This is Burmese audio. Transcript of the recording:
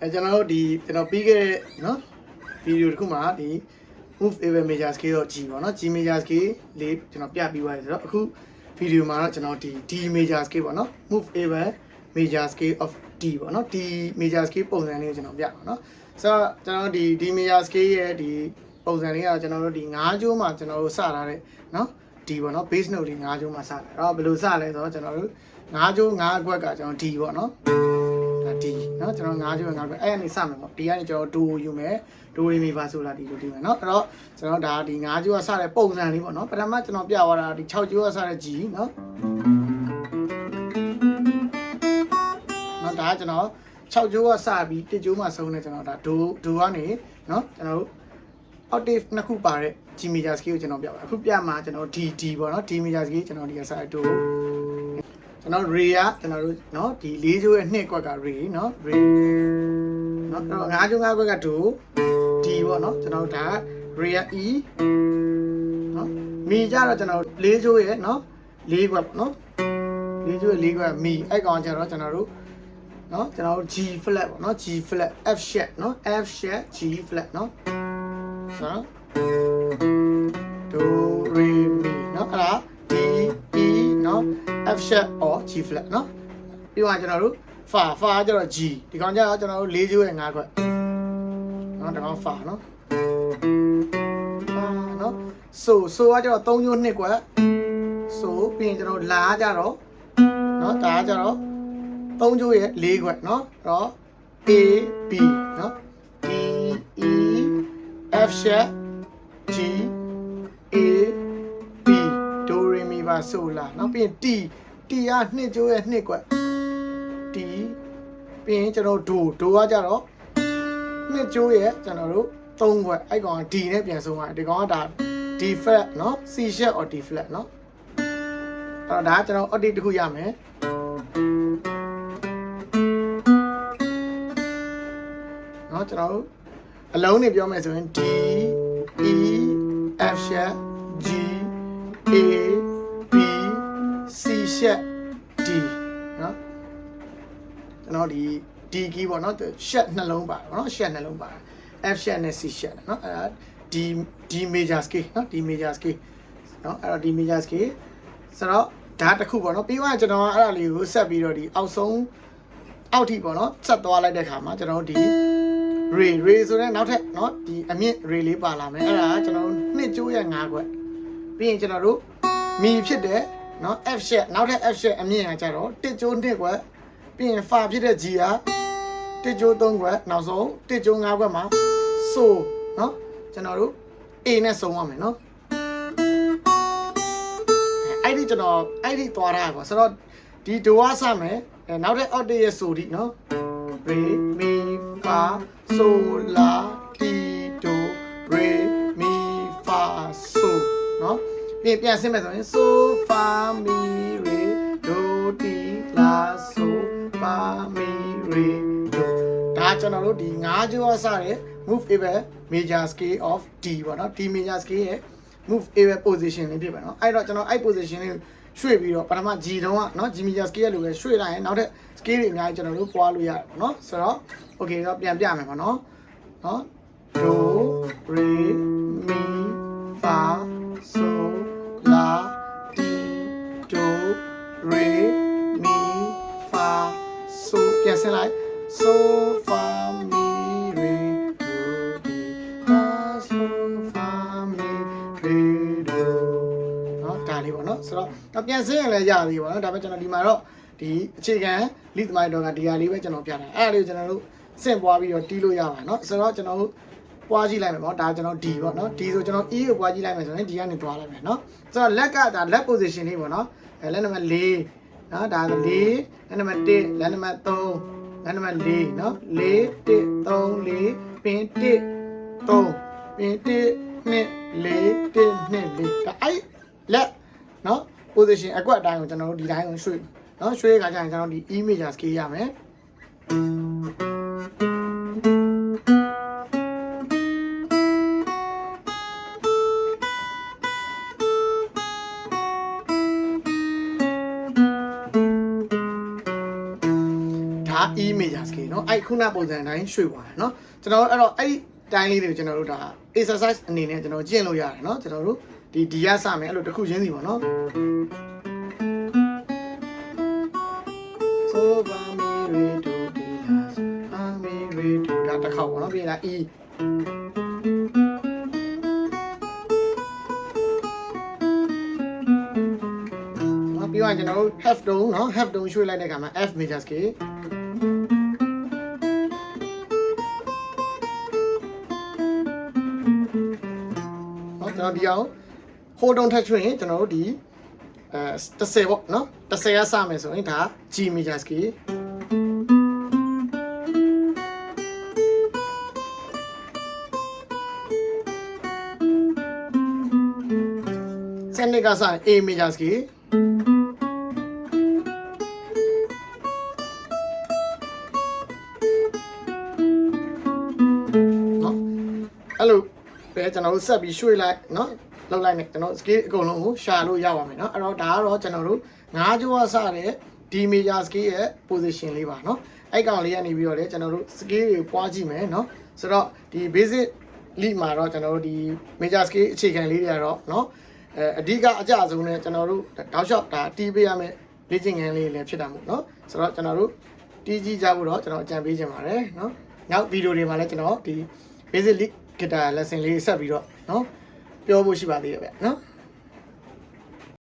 ကျွန်တော်တို့ဒီကျွန်တော်ပြီးခဲ့တဲ့နော်ဗီဒီယိုတစ်ခုမှာဒီ move even major scale တော့ G ပေါ့နော် G major scale လေးကျွန်တော်ပြပြီးသွားပြီဆိုတော့အခုဗီဒီယိုမှာတော့ကျွန်တော်ဒီ D major scale ပေါ့နော် move even major scale of D ပေါ့နော် D major scale ပုံစံလေးကိုကျွန်တော်ပြပါနော်ဆိုတော့ကျွန်တော်ဒီ D major scale ရဲ့ဒီပုံစံလေးကကျွန်တော်တို့ဒီ9ကျိုးမှာကျွန်တော်တို့စထားတဲ့နော် D ပေါ့နော် base note လေး9ကျိုးမှာစတယ်အဲ့တော့ဘယ်လိုစလဲဆိုတော့ကျွန်တော်တို့9ကျိုး9အကွက်ကကျွန်တော် D ပေါ့နော်D เนาะကျွန်တော်9ကျိုး9ပဲအဲ့ကနေစမယ်ပေါ့ဒီကနေကျွန်တော်ဒိုယူမယ်ဒိုရီမီပါဆိုလာဒီလိုဒီမယ်เนาะအဲ့တော့ကျွန်တော်ဒါဒီ9ကျိုးကစတဲ့ပုံစံလေးပေါ့เนาะပထမကျွန်တော်ပြသွားတာဒီ6ကျိုးကစတဲ့ G เนาะဒါကျွန်တော်6ကျိုးကစပြီး1ကျိုးမှဆုံးနေကျွန်တော်ဒါဒိုကနေเนาะကျွန်တော်တို့ octave နှစ်ခုပါတဲ့ G major scale ကိုကျွန်တော်ပြပါအခုပြမှာကျွန်တော် D ပေါ့เนาะ D major scale ကျွန်တော်ဒီကစတဲ့ဒိုကျွန်တော် re ကကျွန်တော်တို့เนาะဒီ၄ကျိုးရဲ့2ကွက်က re เนาะ re เนาะအဲ့တော့5ကျိုး5ကွက်က do d ပေါ့เนาะကျွန်တော်တို့ဒါ re က e เนาะ mi ကြတော့ကျွန်တော်၄ကျိုးရဲ့เนาะ၄ကွက်ပေါ့เนาะ၄ကျိုးရဲ့၄ကွက် mi အဲ့ကောင်ကျတော့ကျွန်တော်တို့เนาะကျွန်တော်တို့ g flat ပေါ့เนาะ g flat f sharp เนาะ f sharp g flat เนาะဆိုတော့ do re mi เนาะအဲ့ဒါ d e เนาะF sharp or G flat เนาะပြီးတော့ကျွန်တော်တို့ fa ကျတော့ G ဒီကောင်ကျတော့ကျွန်တော်တို့၄ကျိုးရဲ့5ခွက်เนาะဒီကောင် fa เนาะ fa เนาะ so ကကျတော့3ကျိုး2ခွက် so ပြီးရင်ကျွန်တော်လာကျတော့เนาะဒါကကျတော့3ကျိုးရဲ့4ခွက်เนาะအဲ့တော့ A B เนาะ D E F sharp G A B do re mi fa so la เนาะပြီးရင် T က2ကျိုးရဲ့2ကွက် T ပြီးရင်ကျွန်တော်ဒိုကကြတော့2ကျိုးရဲ့ကျွန်တော်တို့3ကွက်အဲ့ကောင်က D နဲ့ပြန်ဆုံးသွားတယ်ဒီကောင်ကဒါ D flat เนาะ C sharp or D flat เนาะအဲ့တော့ဒါကကျွန်တော် octave တစ်ခုရမယ်เนาะကျွန်တော်တို့အလုံးနေပြောမယ်ဆိုရင် D E F sharp G A B C sharp D เนาะကျွန်တော်ဒီ D key ပေါ့เนาะ sharp နှလုံးပါတယ်เนาะ sharp နှလုံးပါတယ် F sharp နဲ့ C sharp เนาะအဲ့ဒါ D major scale เนาะ D major scale เนาะအဲ့တော့ D major scale ဆိုတော့ဒါတစ်ခုပေါ့เนาะပြီးတော့ကျွန်တော်အဲ့ဒါလေးကိုဆက်ပြီးတော့ဒီအောက်ဆုံးအောက်ထိပေါ့เนาะဆက်သွားလိုက်တဲ့ခါမှာကျွန်တော်ဒီ re ဆိုတဲ့နောက်ထပ်เนาะဒီအမြင့် re လေးပါလာမယ်အဲ့ဒါကျွန်တော်တို့2ကျိုးရဲ့5ခွက်ပြီးရင်ကျွန်တော်တို့မီဖြစ်တဲ့เนาะ F sharp နောက်ထပ် F sharp အမြင့်ကကြတော့1ကျိုး2ခွက်ပြီးရင် fa ဖြစ်တဲ့ G က1ကျိုး3ခွက်နောက်ဆုံး1ကျိုး5ခွက်မှာ so เนาะကျွန်တော်တို့ A နဲ့ဆုံးရမယ်เนาะအဲ့ဒီကျွန်တော်အဲ့ဒီသွားတာပေါ့ဆိုတော့ဒီဒိုကစမယ်နောက်ထပ် octave ရဲ့ so ဒီเนาะ re mi fa so la ti do re mi fa so เนาะပြန်ဆင်းမယ်ဆိုရင် so fa mi re do ti la so fa mi re do ဒါကျွန်တော်တို့ဒီ5ကျိုးအစတဲ့ move even major scale of D ပေါ့เนาะ D major scale ရဲ့ move even position လေးဖြစ်ပါเนาะအဲ့တော့ကျွန်တော်အဲ့ position လေးရွှေ့ပြီးတော့ပထမ G တုံးကเนาะ G major scale ရဲ့လိုပဲရွှေ့လိုက်ရင်နောက်ထပ် scale တွေအများကြီးကျွန်တော်တို့ပွားလို့ရတယ်ပေါ့เนาะဆိုတော့ okay တော့ပြန်ပြမယ်ပေါ့เนาะdo re mi fa so la ti do re mi fa so ပြန်ဆင်းလိုက် so fa mi re do di fa so fa mi re do เนาะဒါလေးပေါ့เนาะဆိုတော့ပြန်ဆင်းရင်လည်းရသေးပေါ့เนาะဒါပေမဲ့ကျွန်တော်ဒီမှာတော့ဒီအခြေခံလိသမိုင်းတော့ကဒီဟာလေးပဲကျွန်တော်ပြတာအဲ့ဒါလေးကိုကျွန်တော်တို့စင့်ပွားပြီးတော့တီးလို့ရပါเนาะဆိုတော့ကျွန်တော်တို့ပွားကြည့်လိုက်မယ်ပေါ့ဒါကျွန်တော် D ပေါ့เนาะ D ဆိုကျွန်တော် E ကိုပွားကြည့်လိုက်မယ်ဆိုရင် D ကနေတွားလိုက်မယ်เนาะဆိုတော့လက်ကဒါ left position လေးပေါ့เนาะလက်နံပါတ်4เนาะဒါ4လက်နံပါတ်1လက်နံပါတ်3လက်နံပါတ်4เนาะ4 1 3 4ပင်1 3ပင်1 2 4 4 1 2 4ဒါအဲ့လက်เนาะ position အကွက်အတိုင်းကိုကျွန်တော်တို့ဒီတိုင်းကိုရွှေ့เนาะရွှေ့ခါကျရင်ကျွန်တော်ဒီ E major scale ရမယ်E major scale เนาะ အဲ့ခုနပုံစံတိုင်းရွှေ့သွားတယ်နော်ကျွန်တော်အဲ့တော့အဲ့တိုင်းလေးတွေကိုကျွန်တော်တို့ဒါ exercise အနေနဲ့ကျွန်တော်ကျင့်လို့ရတယ်နော်ကျွန်တော်တို့ဒီရစမယ်အဲ့လိုတစ်ခုချင်းစီပေါ့နော် so ba mi re do di la ba mi re do ဒါတစ်ခေါက်ပေါ့နော်ပြီးရင် e ပြီးတော့ကျွန်တော်တို့ half tone เนาะ half tone ရွှေ့လိုက်တဲ့အခါမှာ F major scale เนาะကျွန်တော်ဒီအောင် hold on touch ရင်ကျွန်တော်တို့ဒီ30ပေါ့เนาะ30ရစမယ်ဆိုရင်ဒါ G major scale စနစ်ကစရင် A major scaleအဲ့လိုပဲကျွန်တော်တို့ဆက်ပြီးရွှေ့လိုက်เนาะလောက်လိုက်နေကျွန်တော် scale အကုန်လုံးကိုရှာလို့ရပါမယ်เนาะအဲ့တော့ဒါကတော့ကျွန်တော်တို့9ကြိုးအစတဲ့ D major scale ရဲ့ position လေးပါเนาะအဲ့ကောင်လေးကနေပြီးတော့လေကျွန်တော်တို့ scale ကိုပွားကြည့်မယ်เนาะဆိုတော့ဒီ basic lead မှာတော့ကျွန်တော်တို့ဒီ major scale အခြေခံလေးတွေကတော့เนาะအဓိကအကျဆုံးနဲ့ကျွန်တော်တို့တောက်လျှောက်ဒါတီးပေးရမယ်လေ့ကျင့်ခန်းလေးလည်းဖြစ်တာမို့เนาะဆိုတော့ကျွန်တော်တို့တီးကြည့်ကြဖို့တော့ကျွန်တော်အကြံပေးချင်ပါတယ်เนาะနောက်ဗီဒီယိုတွေမှာလည်းကျွန်တော်ဒီ basic lead guitar lesson လေးဆက်ပြီးတော့เนาะပြောဖို့ရှိပါသေးတယ်ဗျเนาะ